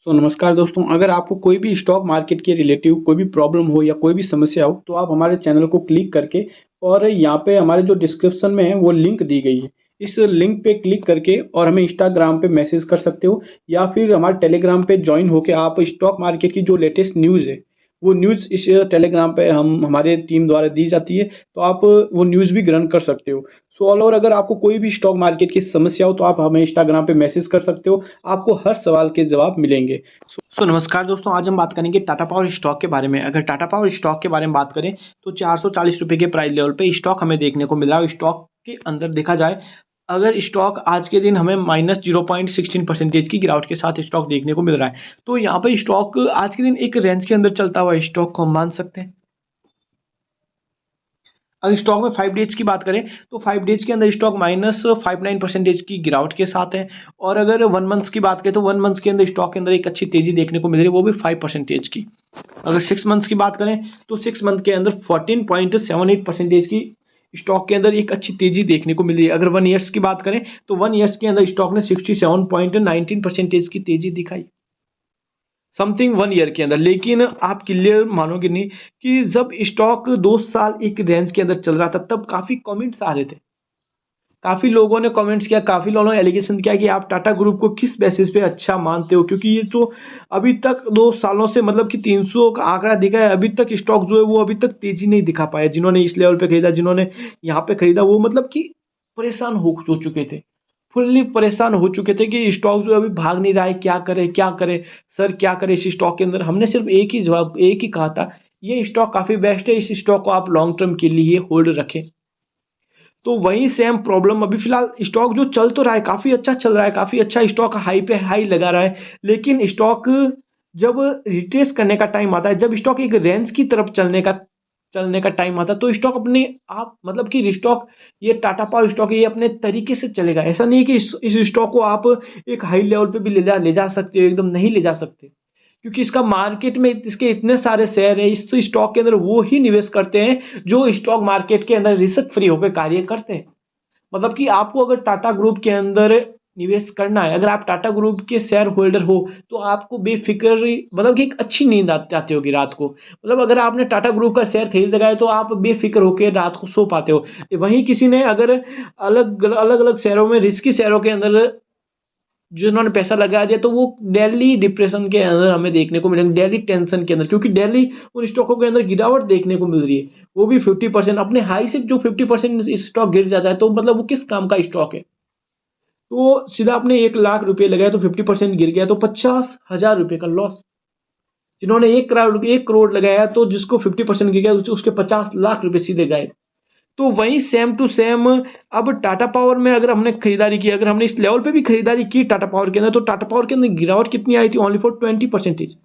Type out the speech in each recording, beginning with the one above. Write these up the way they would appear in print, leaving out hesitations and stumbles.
तो नमस्कार दोस्तों, अगर आपको कोई भी स्टॉक मार्केट के रिलेटिव कोई भी प्रॉब्लम हो या कोई भी समस्या हो, तो आप हमारे चैनल को क्लिक करके और यहाँ पे हमारे जो डिस्क्रिप्शन में है वो लिंक दी गई है। इस लिंक पे क्लिक करके और हमें इंस्टाग्राम पे मैसेज कर सकते हो या फिर हमारे टेलीग्राम पे जॉइन होके आप स्टॉक मार्केट की जो लेटेस्ट न्यूज़ है, वो न्यूज़ इस टेलीग्राम पे हम हमारे टीम द्वारा दी जाती है, तो आप वो न्यूज़ भी ग्रहण कर सकते हो। सो ऑल ओवर अगर आपको कोई भी स्टॉक मार्केट की समस्या हो, तो आप हमें इंस्टाग्राम पे मैसेज कर सकते हो, आपको हर सवाल के जवाब मिलेंगे। नमस्कार दोस्तों, आज हम बात करेंगे टाटा पावर स्टॉक के बारे में। अगर टाटा पावर स्टॉक के बारे में बात करें तो 440 रुपए के प्राइस लेवल पे स्टॉक हमें देखने को मिल रहा है। स्टॉक के अंदर देखा जाए, अगर स्टॉक आज के दिन हमें माइनस 0.16% की गिरावट के साथ स्टॉक देखने को मिल रहा है, तो यहाँ पे स्टॉक आज के दिन एक रेंज के अंदर चलता हुआ स्टॉक को हम मान सकते हैं। अगर स्टॉक में 5 डेज की बात करें तो 5 डेज के अंदर स्टॉक -59% की गिरावट के साथ है। और अगर 1 मंथ्स की बात करें तो 1 मंथ्स के अंदर स्टॉक के अंदर एक अच्छी तेजी देखने को मिल रही है, वो भी 5% की। अगर 6 मंथ्स की बात करें तो 6 मंथ के अंदर 14.78% की स्टॉक के अंदर एक अच्छी तेजी देखने को मिल रही है। अगर 1 ईयर्स की बात करें तो 1 ईयर्स के अंदर स्टॉक ने 67.19% की तेजी दिखाई, समथिंग 1 ईयर के अंदर। लेकिन आप क्लियर मानोगे नहीं कि जब स्टॉक 2 साल एक रेंज के अंदर चल रहा था, तब काफ़ी कमेंट्स आ रहे थे। काफ़ी लोगों ने कमेंट्स किया, काफ़ी लोगों ने एलिगेशन किया कि आप टाटा ग्रुप को किस बेसिस पे अच्छा मानते हो, क्योंकि ये तो अभी तक 2 सालों से मतलब कि 300 का आंकड़ा दिखा है, अभी तक स्टॉक जो है वो अभी तक तेज़ी नहीं दिखा पाया। जिन्होंने इस लेवल पे खरीदा, जिन्होंने यहाँ पे खरीदा, वो मतलब कि परेशान हो चुके थे। फुल्ली परेशान हो चुके थे कि स्टॉक जो है अभी भाग नहीं रहा है, क्या करें क्या करें सर, क्या करें इस स्टॉक के अंदर। हमने सिर्फ एक ही कहा था, ये स्टॉक काफ़ी बेस्ट है, इस स्टॉक को आप लॉन्ग टर्म के लिए होल्ड रखें। तो वही सेम प्रॉब्लम अभी फिलहाल स्टॉक जो चल तो रहा है, काफ़ी अच्छा चल रहा है, काफ़ी अच्छा स्टॉक हाई पे हाई लगा रहा है। लेकिन स्टॉक जब रिट्रेस करने का टाइम आता है, जब स्टॉक एक रेंज की तरफ चलने का टाइम आता है, तो स्टॉक अपने आप मतलब कि स्टॉक, ये टाटा पावर स्टॉक है, ये अपने तरीके से चलेगा। ऐसा नहीं है कि इस स्टॉक को आप एक हाई लेवल पे भी ले जा सकते हो, एकदम नहीं ले जा सकते, क्योंकि इसका मार्केट में इसके इतने सारे शेयर है। इस स्टॉक के अंदर वो ही निवेश करते हैं जो स्टॉक मार्केट के अंदर रिस्क फ्री होकर कार्य करते हैं। मतलब कि आपको अगर टाटा ग्रुप के अंदर निवेश करना है, अगर आप टाटा ग्रुप के शेयर होल्डर हो, तो आपको बेफिक्र मतलब कि एक अच्छी नींद आती होगी रात को। मतलब अगर आपने टाटा ग्रुप का शेयर खरीद रखा है तो आप बेफिक्र होकर रात को सो पाते हो। वहीं किसी ने अगर अलग अलग अलग शेयरों में, रिस्की शेयरों के अंदर जिन्होंने पैसा लगा दिया, तो वो डेली डिप्रेशन के अंदर हमें देखने को मिलेंगे, डेली टेंशन के अंदर, क्योंकि डेली उन स्टॉकों के अंदर गिरावट देखने को मिल रही है, वो भी 50%। अपने हाई से जो 50% स्टॉक गिर जाता है, तो मतलब वो किस काम का स्टॉक है। तो सीधा आपने 1 लाख रुपए लगाया तो 50% गिर गया, तो 50,000 रुपए का लॉस। जिन्होंने 1 करोड़ लगाया, तो जिसको 50% गिर गया, उसके 50 लाख रुपए सीधे गए। तो वही सेम टू सेम अब टाटा पावर में अगर हमने खरीदारी की, अगर हमने इस लेवल पे भी खरीदारी की टाटा पावर के अंदर, तो टाटा पावर के अंदर गिरावट कितनी आई थी, ओनली फॉर 20%।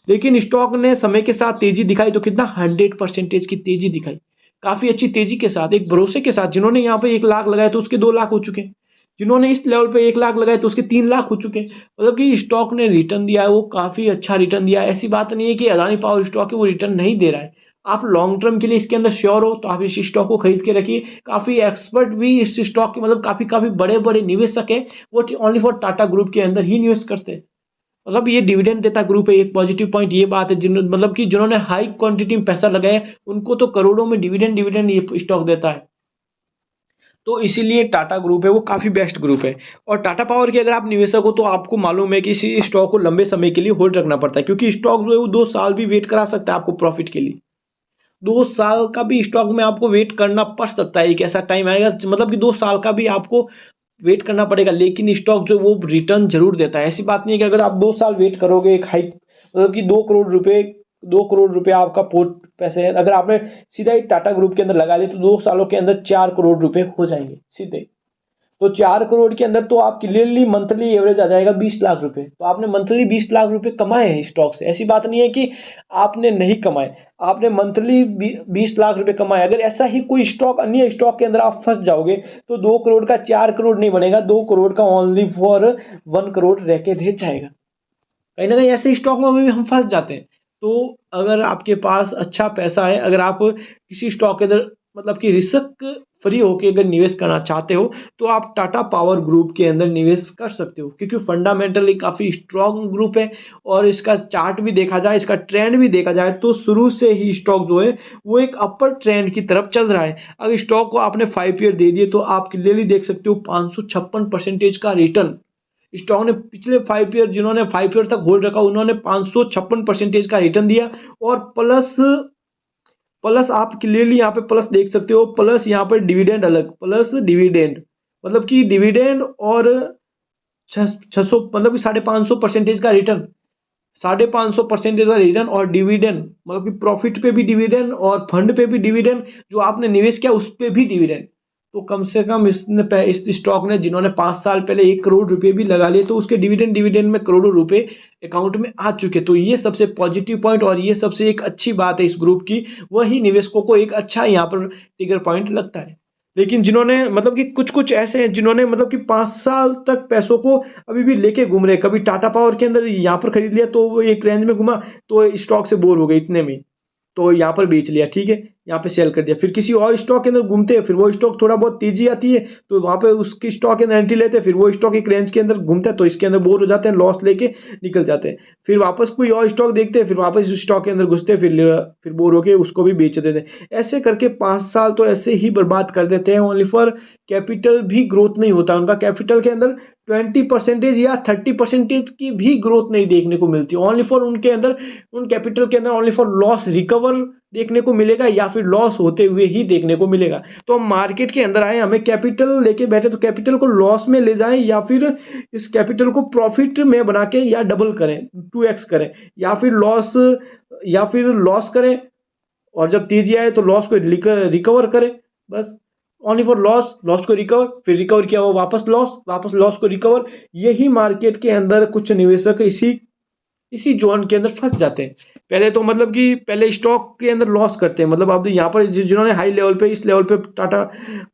लेकिन स्टॉक ने समय के साथ तेजी दिखाई, तो कितना 100% की तेजी दिखाई, काफी अच्छी तेजी के साथ, एक भरोसे के साथ। जिन्होंने यहाँ पे 1 लाख लगाया तो उसके 2 लाख हो चुके हैं, जिन्होंने इस लेवल पे 1 लाख लगाए तो उसके 3 लाख हो चुके हैं। मतलब कि स्टॉक ने रिटर्न दिया है, वो काफी अच्छा रिटर्न दिया है। ऐसी बात नहीं है कि अदानी पावर स्टॉक है वो रिटर्न नहीं दे रहा है। आप लॉन्ग टर्म के लिए इसके अंदर श्योर हो तो आप इस स्टॉक को खरीद के रखिए। काफी एक्सपर्ट भी इस स्टॉक के, मतलब काफी काफी बड़े बड़े निवेशक है, वो ओनली फॉर टाटा ग्रुप के अंदर ही निवेश करते हैं। मतलब ये डिविडेंड देता ग्रुप है। एक पॉजिटिव पॉइंट ये बात है, मतलब कि जिन्होंने हाई क्वांटिटी में पैसा लगाया, उनको तो करोड़ों में डिविडेंड डिविडेंड ये स्टॉक देता है। तो इसीलिए टाटा ग्रुप है वो काफ़ी बेस्ट ग्रुप है। और टाटा पावर के अगर आप निवेशक हो, तो आपको मालूम है कि इसी स्टॉक को लंबे समय के लिए होल्ड रखना पड़ता है, क्योंकि स्टॉक जो है वो 2 साल भी वेट करा सकता है आपको प्रॉफिट के लिए। 2 साल का भी स्टॉक में आपको वेट करना पड़ सकता है, एक ऐसा टाइम आएगा, मतलब कि 2 साल का भी आपको वेट करना पड़ेगा। लेकिन स्टॉक जो वो रिटर्न जरूर देता है। ऐसी बात नहीं है कि अगर आप 2 साल वेट करोगे, एक हाई मतलब कि 2 करोड़ रुपए, 2 करोड़ रुपए आपका पोर्ट पैसे है, अगर आपने सीधा ही टाटा ग्रुप के अंदर लगा लिए, तो 2 सालों के अंदर 4 करोड़ रुपए हो जाएंगे सीधे। तो 4 करोड़ के अंदर तो आप क्लियरली मंथली एवरेज आ जाएगा 20 लाख रुपए। तो आपने मंथली 20 लाख रुपए कमाए हैं स्टॉक से। ऐसी बात नहीं है कि आपने नहीं कमाए, आपने मंथली 20 लाख रुपए कमाए। अगर ऐसा ही कोई स्टॉक, अन्य स्टॉक के अंदर आप फंस जाओगे, तो 2 करोड़ का 4 करोड़ नहीं बनेगा, 2 करोड़ का ओनली फॉर 1 करोड़ रह के दे जाएगा। कहीं ना कहीं ऐसे स्टॉक में भी हम फंस जाते हैं। तो अगर आपके पास अच्छा पैसा है, अगर आप किसी स्टॉक के अंदर मतलब कि रिस्क फ्री होके अगर निवेश करना चाहते हो तो आप टाटा पावर ग्रुप के अंदर निवेश कर सकते हो, क्योंकि फंडामेंटली काफ़ी स्ट्रॉन्ग ग्रुप है। और इसका चार्ट भी देखा जाए, इसका ट्रेंड भी देखा जाए तो शुरू से ही स्टॉक जो है वो एक अपर ट्रेंड की तरफ चल रहा है। अगर स्टॉक को आपने 5 ईयर दे दिए तो आप क्लियरली देख सकते हो 556% का रिटर्न स्टॉक ने पिछले 5 ईयर, जिन्होंने 5 ईयर तक होल्ड रखा उन्होंने 556% का रिटर्न दिया। और प्लस प्लस आप क्लियरली यहाँ पे प्लस देख सकते हो, प्लस यहाँ पर डिविडेंड अलग, प्लस डिविडेंड मतलब कि डिविडेंड और 600 मतलब कि 550% का रिटर्न, 550% का रिटर्न और डिविडेंड मतलब कि प्रॉफिट पे भी डिविडेंड और फंड पे भी डिविडेंड, जो आपने निवेश किया उस पे भी डिविडेंड। तो कम से कम इस स्टॉक ने, जिन्होंने 5 साल पहले 1 करोड़ रुपए भी लगा लिए, तो उसके डिविडेंड डिविडेंड में करोड़ों रुपए अकाउंट में आ चुके। तो ये सबसे पॉजिटिव पॉइंट और ये सबसे एक अच्छी बात है इस ग्रुप की, वही निवेशकों को एक अच्छा यहाँ पर ट्रिगर पॉइंट लगता है। लेकिन जिन्होंने मतलब कि कुछ कुछ ऐसे हैं जिन्होंने मतलब कि 5 साल तक पैसों को अभी भी लेके घूम रहे, कभी टाटा पावर के अंदर यहाँ पर खरीद लिया तो वो एक रेंज में घुमा तो स्टॉक से बोर हो गए इतने में, तो यहाँ पर बेच लिया, ठीक है, यहाँ पे सेल कर दिया, फिर किसी और स्टॉक के अंदर घूमते हैं, फिर वो स्टॉक थोड़ा बहुत तेजी आती है तो वहाँ पे उसकी स्टॉक के अंदर एंट्री लेते हैं, फिर वो स्टॉक एक रेंज के अंदर घूमता है तो इसके अंदर बोर हो जाते हैं, लॉस लेके निकल जाते हैं, फिर वापस कोई और स्टॉक देखते हैं, फिर वापस उस स्टॉक के अंदर घुसते हैं, फिर बोर होके उसको भी बेच देते हैं। ऐसे करके 5 साल तो ऐसे ही बर्बाद कर देते हैं, ओनली फॉर कैपिटल भी ग्रोथ नहीं होता उनका, कैपिटल के अंदर 20% या 30% की भी ग्रोथ नहीं देखने को मिलती, ओनली फॉर उनके अंदर, उन कैपिटल के अंदर ओनली फॉर लॉस रिकवर देखने को मिलेगा या फिर लॉस होते हुए ही देखने को मिलेगा। तो हम मार्केट के अंदर आए, हमें कैपिटल लेके बैठे तो कैपिटल को लॉस में ले जाएं या फिर इस कैपिटल को प्रॉफिट में बना के या डबल करें, 2x करें, या फिर लॉस करें और जब तेजी आए तो लॉस को रिकवर करें, बस ओनली फॉर लॉस, लॉस को रिकवर, फिर रिकवर किया वो वापस लॉस, वापस लॉस को रिकवर। यही मार्केट के अंदर कुछ निवेशक इसी जोन के अंदर फंस जाते हैं। पहले तो मतलब कि पहले स्टॉक के अंदर लॉस करते हैं, मतलब अब यहाँ पर जिन्होंने हाई लेवल पे, इस लेवल पे टाटा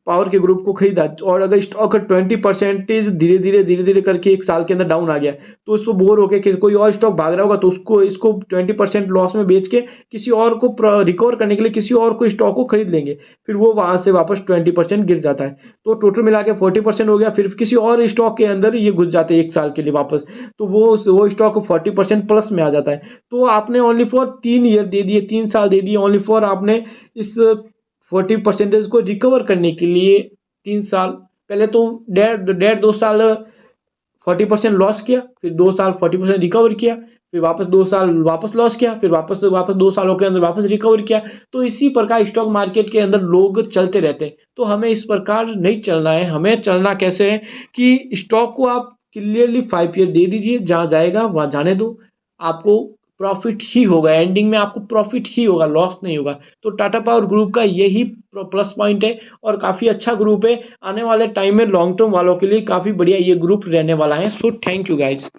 पावर के ग्रुप को खरीदा और अगर स्टॉक 20% धीरे धीरे करके एक साल के अंदर डाउन आ गया तो उसको बोर होकर कोई और स्टॉक भाग रहा होगा तो उसको इसको 20% लॉस में बेच के किसी और को रिकवर करने के लिए किसी और को स्टॉक को खरीद लेंगे, फिर वो वहां से वापस 20% गिर जाता है, तो टोटल मिला के 40% हो गया, फिर किसी और स्टॉक के अंदर ये घुस जाते हैं एक साल के लिए वापस, तो वो स्टॉक 40% प्लस में आ जाता है। तो आपने ओनली फॉर 3 ईयर दे दिए, 3 साल दे दिए, ओनली फॉर आपने इस 40% को रिकवर करने के लिए 3 साल, पहले तो 1.5 2 साल 40% लॉस किया, फिर 2 साल 40% रिकवर किया, फिर वापस 2 साल वापस लॉस किया, फिर वापस 2 सालों के अंदर वापस रिकवर किया। तो इसी प्रकार स्टॉक मार्केट के अंदर लोग चलते रहते हैं। तो हमें इस प्रकार नहीं चलना है, हमें चलना कैसे है कि स्टॉक को आप क्लियरली 5 ईयर दे दीजिए, जहाँ जाएगा वहाँ जाने दो, आपको प्रॉफिट ही होगा, एंडिंग में आपको प्रॉफिट ही होगा, लॉस नहीं होगा। तो टाटा पावर ग्रुप का यही प्लस पॉइंट है और काफ़ी अच्छा ग्रुप है, आने वाले टाइम में लॉन्ग टर्म वालों के लिए काफ़ी बढ़िया ये ग्रुप रहने वाला है। So thank you guys.